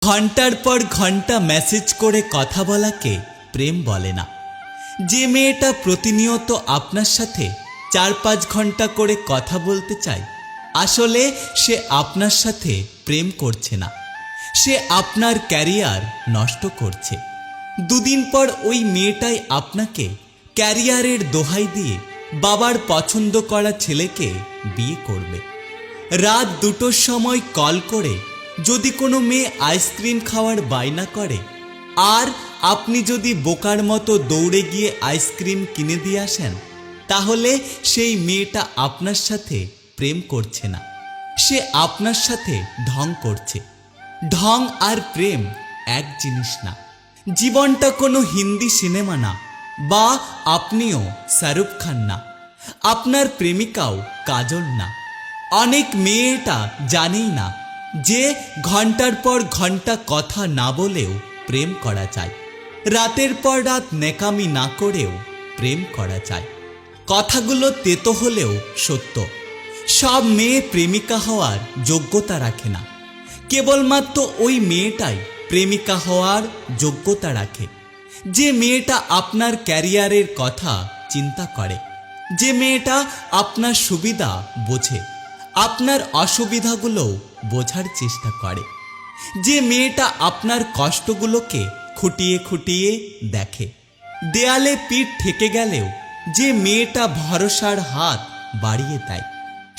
ঘন্টার পর ঘন্টা মেসেজ করে কথা বলাকে প্রেম বলে না। যে মেয়েটা প্রতিনিয়ত আপনার সাথে 4-5 ঘন্টা করে কথা বলতে চায়, আসলে সে আপনার সাথে প্রেম করছে না, সে আপনার ক্যারিয়ার নষ্ট করছে। দুদিন পর ওই মেয়েটাই আপনাকে ক্যারিয়ারের দোহাই দিয়ে বাবার পছন্দ করা ছেলেকে বিয়ে করবে। রাত 2টোর সময় কল করে যদি কোনো মেয়ে আইসক্রিম খাওয়ার বায়না করে, আর আপনি যদি বোকার মতো দৌড়ে গিয়ে আইসক্রিম কিনে দিয়ে আসেন, তাহলে সেই মেয়েটা আপনার সাথে প্রেম করছে না, সে আপনার সাথে ঢং করছে। ঢং আর প্রেম এক জিনিস না। জীবনটা কোনো হিন্দি সিনেমা না, বা আপনিও শাহরুখ খান না, আপনার প্রেমিকাও কাজল না। অনেক মেয়ে এটা জানেই না যে ঘন্টার পর ঘন্টা কথা না বলেও প্রেম করা যায়, রাতের পর রাত নেকামি না করেও প্রেম করা যায়। কথাগুলো তেতো হলেও সত্য। সব মেয়ে প্রেমিকা হওয়ার যোগ্যতা রাখে না, কেবলমাত্র ওই মেয়েটাই প্রেমিকা হওয়ার যোগ্যতা রাখে যে মেয়েটা আপনার ক্যারিয়ারের কথা চিন্তা করে, যে মেয়েটা আপনার সুবিধা বোঝে, আপনার অসুবিধাগুলো বোঝার চেষ্টা করে, যে মেয়েটা আপনার কষ্টগুলোকে খুঁটিয়ে খুঁটিয়ে দেখে। দেয়ালে পিঠ ঠেকে গেলেও যে মেয়েটা ভরসার হাত বাড়িয়ে দেয়,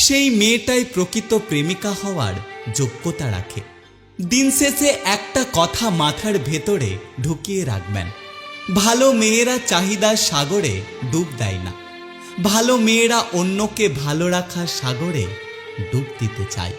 সেই মেয়েটাই প্রকৃত প্রেমিকা হওয়ার যোগ্যতা রাখে। দিন শেষে একটা কথা মাথার ভেতরে ঢুকিয়ে রাখবেন, ভালো মেয়েরা চাহিদার সাগরে ডুব দেয় না, ভালো মেয়েরা অন্যকে ভালো রাখার সাগরে ডুব দিতে চায়।